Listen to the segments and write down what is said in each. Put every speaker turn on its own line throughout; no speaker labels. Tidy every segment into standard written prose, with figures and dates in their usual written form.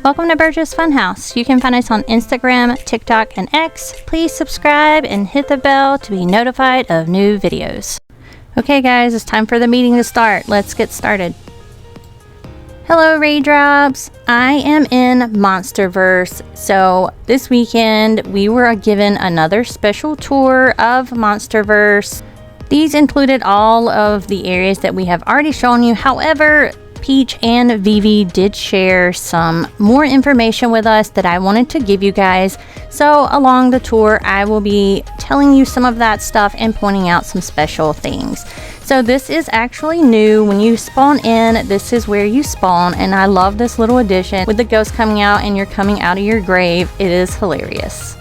Welcome to Verze's Funhouse. You can find us on Instagram, TikTok, and X. Please subscribe and hit the bell to be notified of new videos. Okay guys, it's time for the meeting to start. Let's get started. Hello Raindrops! I am in MonsterVerze. So this weekend we were given another special tour of MonsterVerze. These included all of the areas that we have already shown you. However, Peach and Vivi did share some more information with us that I wanted to give you guys. So along the tour, I will be telling you some of that stuff and pointing out some special things. So this is actually new. When you spawn in, this is where you spawn, and I love this little addition with the ghost coming out and you're coming out of your grave. It is hilarious.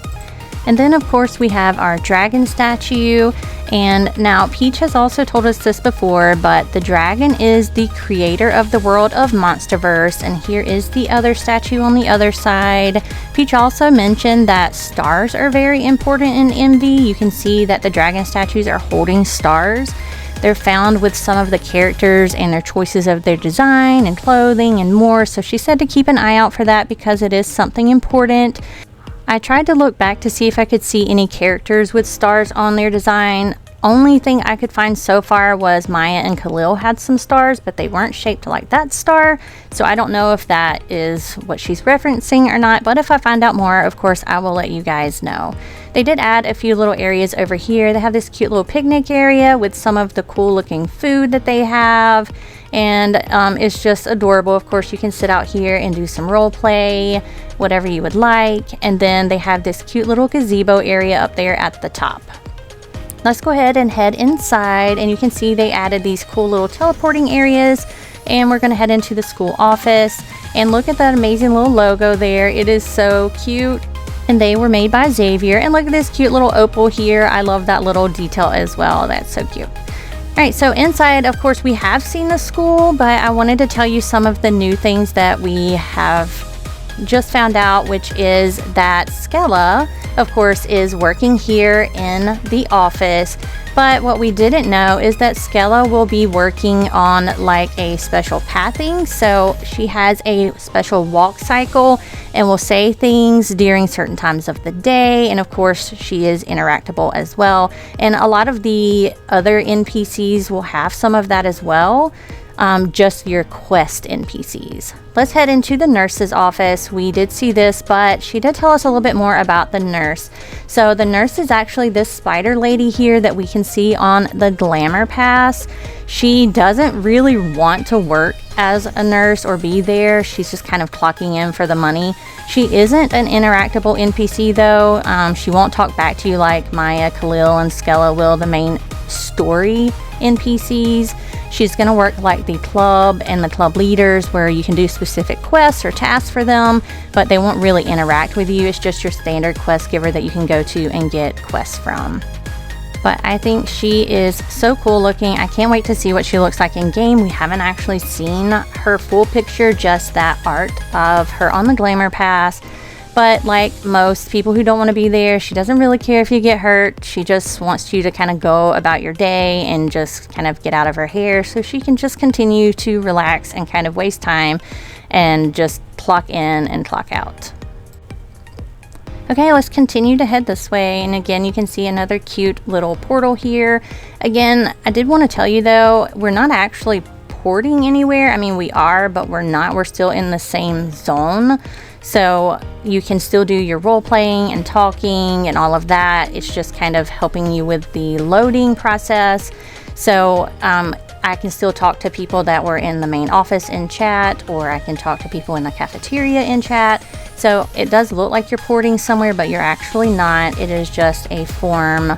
And then of course we have our dragon statue. And now Peach has also told us this before, but the dragon is the creator of the world of MonsterVerze, and here is the other statue on the other side. Peach also mentioned that stars are very important in MV. You can see that the dragon statues are holding stars. They're found with some of the characters and their choices of their design and clothing and more, so she said to keep an eye out for that because it is something important. I tried to look back to see if I could see any characters with stars on their design. Only thing I could find so far was Maya and Khalil had some stars, but they weren't shaped like that star. So I don't know if that is what she's referencing or not, but if I find out more, of course, I will let you guys know. They did add a few little areas over here. They have this cute little picnic area with some of the cool looking food that they have. And it's just adorable. Of course, you can sit out here and do some role play, whatever you would like. And then they have this cute little gazebo area up there at the top. Let's go ahead and head inside, and you can see they added these cool little teleporting areas, and we're going to head into the school office. And look at that amazing little logo there. It is so cute, and they were made by Xavier. And look at this cute little opal here. I love that little detail as well. That's so cute. Alright, so inside, of course, we have seen the school, but I wanted to tell you some of the new things that we have just found out, which is that Skella, of course, is working here in the office. But what we didn't know is that Skella will be working on like a special pathing. So she has a special walk cycle and will say things during certain times of the day. And of course, she is interactable as well. And a lot of the other NPCs will have some of that as well. Just your quest NPCs. Let's head into the nurse's office. We did see this, but she did tell us a little bit more about the nurse. So the nurse is actually this spider lady here that we can see on the glamour pass. She doesn't really want to work as a nurse or be there. She's just kind of clocking in for the money. She isn't an interactable NPC though. She won't talk back to you like Maya, Khalil, and Skella will, the main story NPCs. She's going to work like the club and the club leaders, where you can do specific quests or tasks for them, but they won't really interact with you. It's just your standard quest giver that you can go to and get quests from. But I think she is so cool looking. I can't wait to see what she looks like in game. We haven't actually seen her full picture, just that art of her on the glamour pass. But like most people who don't want to be there, she doesn't really care if you get hurt. She just wants you to kind of go about your day and just kind of get out of her hair so she can just continue to relax and kind of waste time and just clock in and clock out. Okay, let's continue to head this way. And again, you can see another cute little portal here. Again, I did want to tell you though, we're not actually porting anywhere. I mean, we are, but we're not. We're still in the same zone. So you can still do your role playing and talking and all of that. It's just kind of helping you with the loading process. So I can still talk to people that were in the main office in chat, or I can talk to people in the cafeteria in chat. So it does look like you're porting somewhere, but you're actually not. It is just a form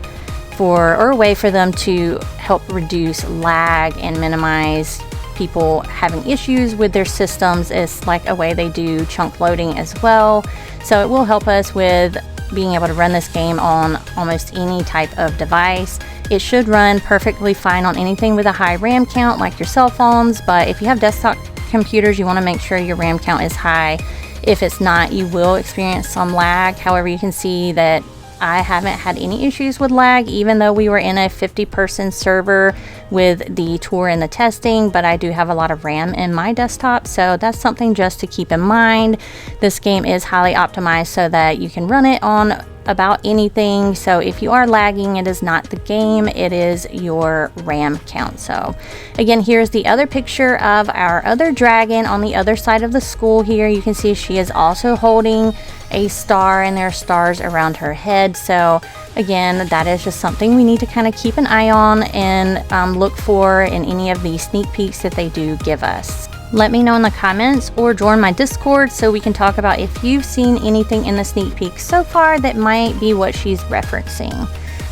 for, or a way for them to help reduce lag and minimize people having issues with their systems. Is like a way they do chunk loading as well. So it will help us with being able to run this game on almost any type of device. It should run perfectly fine on anything with a high RAM count like your cell phones, but if you have desktop computers, you want to make sure your RAM count is high. If it's not, you will experience some lag. However, you can see that I haven't had any issues with lag, even though we were in a 50-person server with the tour and the testing, but I do have a lot of RAM in my desktop, so that's something just to keep in mind. This game is highly optimized so that you can run it on about anything. So if you are lagging, it is not the game, it is your RAM count. So again, here's the other picture of our other dragon on the other side of the school. Here you can see she is also holding a star, and there are stars around her head. So again, that is just something we need to kind of keep an eye on and look for in any of these sneak peeks that they do give us. Let me know in the comments or join my Discord so we can talk about if you've seen anything in the sneak peek so far that might be what she's referencing.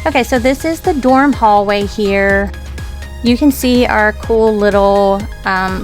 Okay, so this is the dorm hallway here. You can see our cool little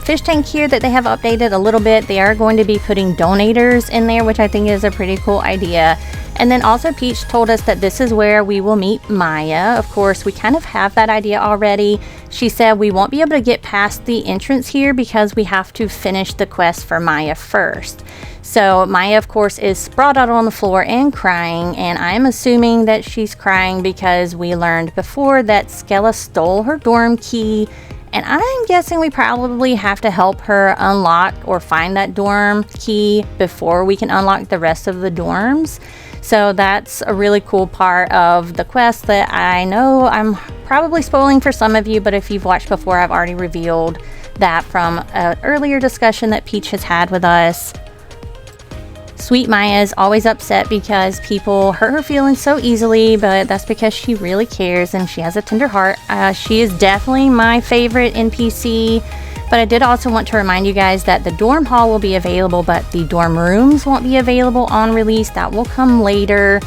fish tank here that they have updated a little bit. They are going to be putting donators in there, which I think is a pretty cool idea. And then also Peach told us that this is where we will meet Maya. Of course, we kind of have that idea already. She said we won't be able to get past the entrance here because we have to finish the quest for Maya first. So Maya, of course, is sprawled out on the floor and crying, and I'm assuming that she's crying because we learned before that Skella stole her dorm key, and I'm guessing we probably have to help her unlock or find that dorm key before we can unlock the rest of the dorms. So that's a really cool part of the quest that I know I'm probably spoiling for some of you, but if you've watched before, I've already revealed that from an earlier discussion that Peach has had with us. Sweet Maya is always upset because people hurt her feelings so easily, but that's because she really cares and she has a tender heart. She is definitely my favorite NPC. But I did also want to remind you guys that the dorm hall will be available, but the dorm rooms won't be available on release. That will come later,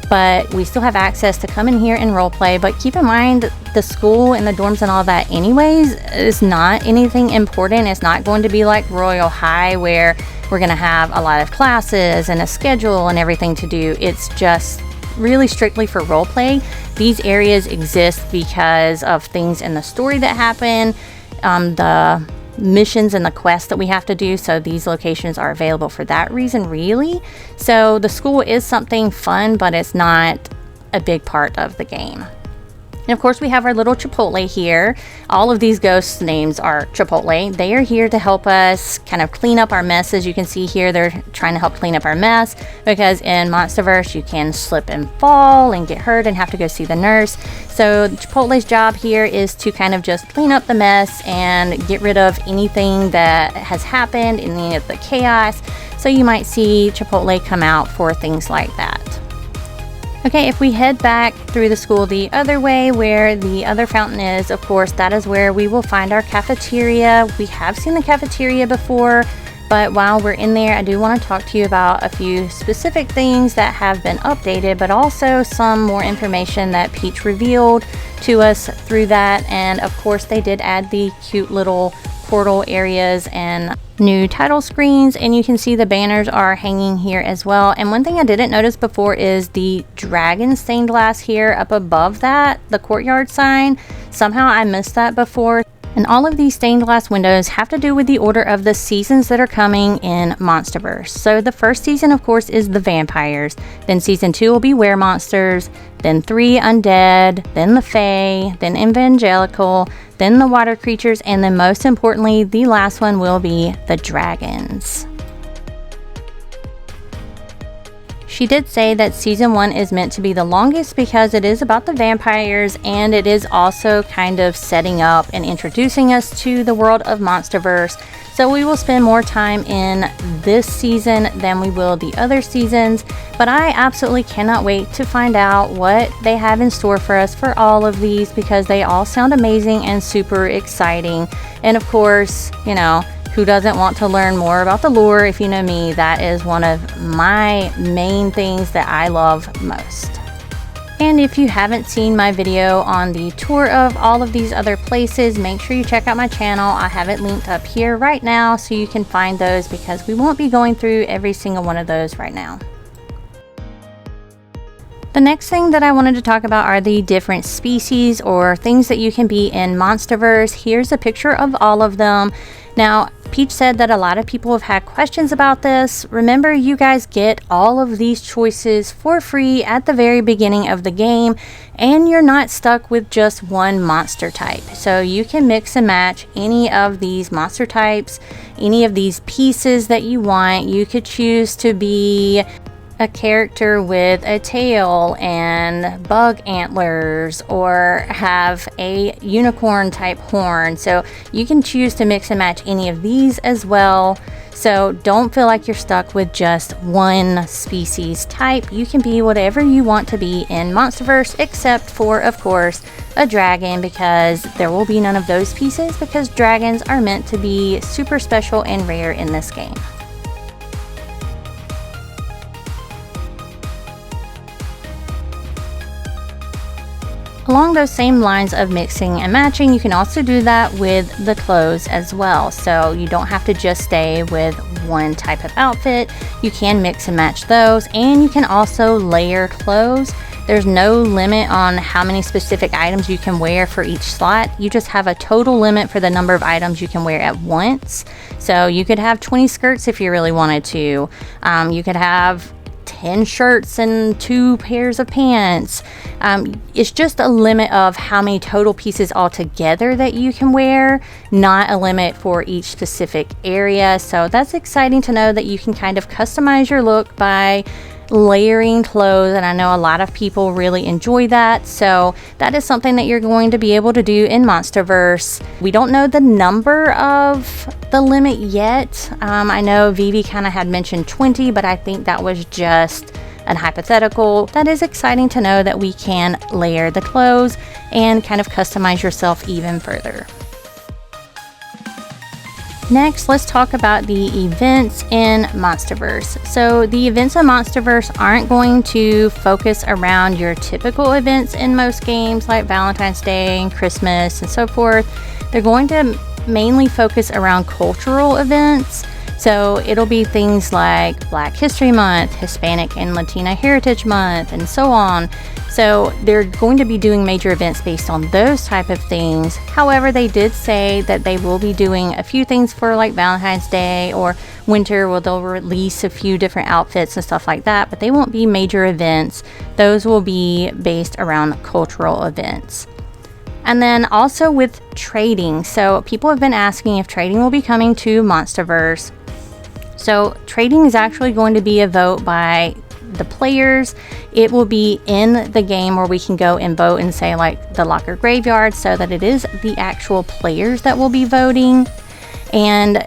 but we still have access to come in here and roleplay. But keep in mind, the school and the dorms and all that anyways is not anything important. It's not going to be like Royal High where we're going to have a lot of classes and a schedule and everything to do. It's just really strictly for roleplay. These areas exist because of things in the story that happen, the missions and the quests that we have to do, so these locations are available for that reason, really. So the school is something fun, but it's not a big part of the game. And of course, we have our little Chipotle here. All of these ghosts' names are Chipotle. They are here to help us kind of clean up our mess. As you can see here, they're trying to help clean up our mess because in MonsterVerze, you can slip and fall and get hurt and have to go see the nurse. So Chipotle's job here is to kind of just clean up the mess and get rid of anything that has happened, any of the chaos. So you might see Chipotle come out for things like that. Okay, if we head back through the school the other way where the other fountain is, of course, that is where we will find our cafeteria. We have seen the cafeteria before, but while we're in there, I do want to talk to you about a few specific things that have been updated, but also some more information that Peach revealed to us through that. And of course, they did add the cute little portal areas and new title screens, and you can see the banners are hanging here as well. And one thing I didn't notice before is the dragon stained glass here up above that, the courtyard sign. Somehow I missed that before. And all of these stained glass windows have to do with the order of the seasons that are coming in MonsterVerze. So the first season, of course, is the vampires. Then season 2 will be were-monsters. Then 3 undead. Then the fae. Then evangelical. Then the water creatures. And then most importantly, the last one will be the dragons. She did say that season 1 is meant to be the longest because it is about the vampires, and it is also kind of setting up and introducing us to the world of MonsterVerze. So we will spend more time in this season than we will the other seasons, but I absolutely cannot wait to find out what they have in store for us for all of these because they all sound amazing and super exciting. And of course, you know, who doesn't want to learn more about the lore? If you know me, that is one of my main things that I love most. And if you haven't seen my video on the tour of all of these other places, make sure you check out my channel. I have it linked up here right now so you can find those because we won't be going through every single one of those right now. The next thing that I wanted to talk about are the different species or things that you can be in MonsterVerze. Here's a picture of all of them. Now, Peach said that a lot of people have had questions about this. Remember, you guys get all of these choices for free at the very beginning of the game, and you're not stuck with just one monster type. So you can mix and match any of these monster types, any of these pieces that you want. You could choose to be a character with a tail and bug antlers, or have a unicorn type horn. So you can choose to mix and match any of these as well. So don't feel like you're stuck with just one species type. You can be whatever you want to be in MonsterVerse, except for, of course, a dragon, because there will be none of those pieces, because dragons are meant to be super special and rare in this game. Along those same lines of mixing and matching, you can also do that with the clothes as well. So you don't have to just stay with one type of outfit. You can mix and match those, and you can also layer clothes. There's no limit on how many specific items you can wear for each slot. You just have a total limit for the number of items you can wear at once. So you could have 20 skirts if you really wanted to. You could have 10 shirts and 2 pairs of pants. It's just a limit of how many total pieces altogether that you can wear, not a limit for each specific area. So that's exciting to know that you can kind of customize your look by layering clothes, and I know a lot of people really enjoy that. So that is something that you're going to be able to do in MonsterVerse. We don't know the number of the limit yet. I know Vivi kind of had mentioned 20, but I think that was just an hypothetical. That is exciting to know that we can layer the clothes and kind of customize yourself even further. Next, let's talk about the events in MonsterVerse. So the events in MonsterVerse aren't going to focus around your typical events in most games like Valentine's Day and Christmas and so forth. They're going to mainly focus around cultural events. So it'll be things like Black History Month, Hispanic and Latina Heritage Month, and so on. So they're going to be doing major events based on those type of things. However, they did say that they will be doing a few things for like Valentine's Day or winter, where they'll release a few different outfits and stuff like that, but they won't be major events. Those will be based around cultural events. And then also with trading. So people have been asking if trading will be coming to MonsterVerse. So trading is actually going to be a vote by the players. It will be in the game where we can go and vote and say like the locker graveyard, so that it is the actual players that will be voting. And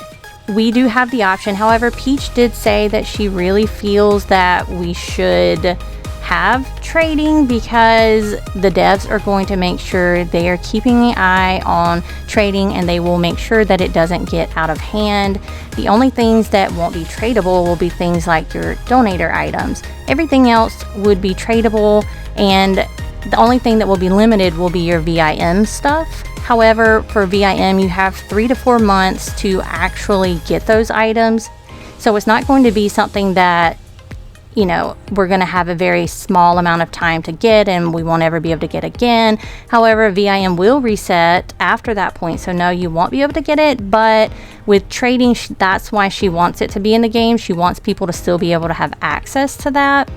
we do have the option. However, Peach did say that she really feels that we should have trading, because the devs are going to make sure they are keeping an eye on trading, and they will make sure that it doesn't get out of hand. The only things that won't be tradable will be things like your donator items. Everything else would be tradable, and the only thing that will be limited will be your VIM stuff. However, for VIM, you have 3 to 4 months to actually get those items. So it's not going to be something that, you know, we're going to have a very small amount of time to get and we won't ever be able to get again. However, VIM will reset after that point, so no, you won't be able to get it. But with trading, that's why she wants it to be in the game. She wants people to still be able to have access to that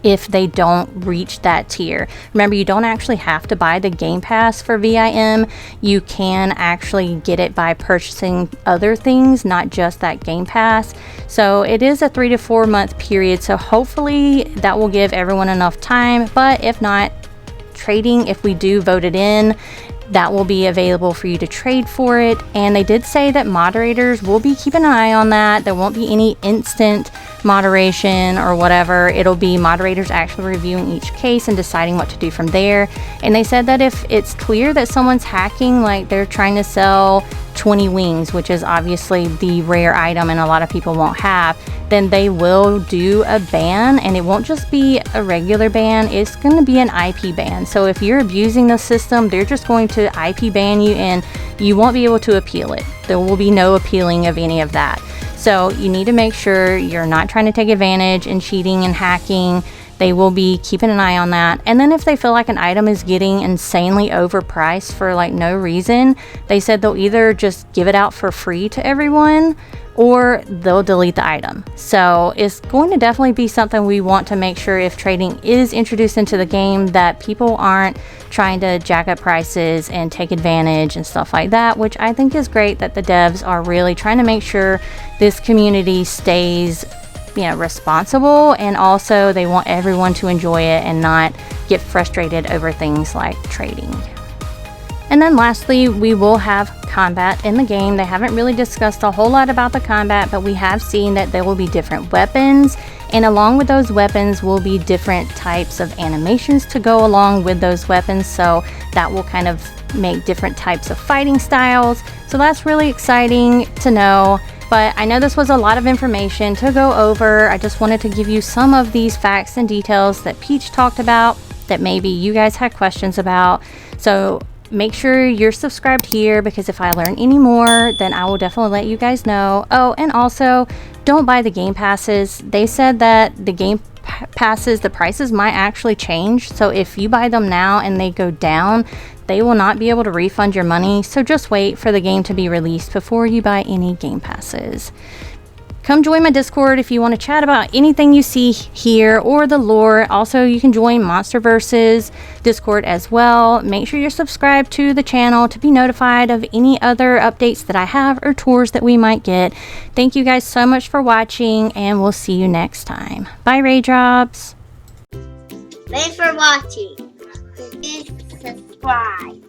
if they don't reach that tier. Remember, you don't actually have to buy the game pass for VIM. You can actually get it by purchasing other things, not just that game pass. So it is a 3 to 4 month period, so hopefully that will give everyone enough time. But if not, trading, if we do vote it in, that will be available for you to trade for it. And they did say that moderators will be keeping an eye on that. There won't be any instant moderation or whatever. It'll be moderators actually reviewing each case and deciding what to do from there. And they said that if it's clear that someone's hacking, like they're trying to sell 20 wings, which is obviously the rare item and a lot of people won't have, then they will do a ban. And it won't just be a regular ban, it's going to be an IP ban. So if you're abusing the system, they're just going to IP ban you, and you won't be able to appeal it. There will be no appealing of any of that. So you need to make sure you're not trying to take advantage and cheating and hacking. they will be keeping an eye on that. And then if they feel like an item is getting insanely overpriced for like no reason, they said they'll either just give it out for free to everyone or they'll delete the item. So it's going to definitely be something we want to make sure, if trading is introduced into the game, that people aren't trying to jack up prices and take advantage and stuff like that, which I think is great that the devs are really trying to make sure this community stays, you know, responsible, and also they want everyone to enjoy it and not get frustrated over things like trading. And then lastly, we will have combat in the game. They haven't really discussed a whole lot about the combat, but we have seen that there will be different weapons, and along with those weapons will be different types of animations to go along with those weapons, so that will kind of make different types of fighting styles. So that's really exciting to know. But I know this was a lot of information to go over. I just wanted to give you some of these facts and details that Peach talked about that maybe you guys had questions about. So make sure you're subscribed here, because if I learn any more, then I will definitely let you guys know. Oh, and also don't buy the game passes. They said that the game passes, the prices might actually change. So if you buy them now and they go down, they will not be able to refund your money. So just wait for the game to be released before you buy any game passes. Come join my Discord if you want to chat about anything you see here or the lore. Also, you can join MonsterVerze's Discord as well. Make sure you're subscribed to the channel to be notified of any other updates that I have or tours that we might get. Thank you guys so much for watching, and we'll see you next time. Bye, Raindrops.
Thanks for watching. Please subscribe.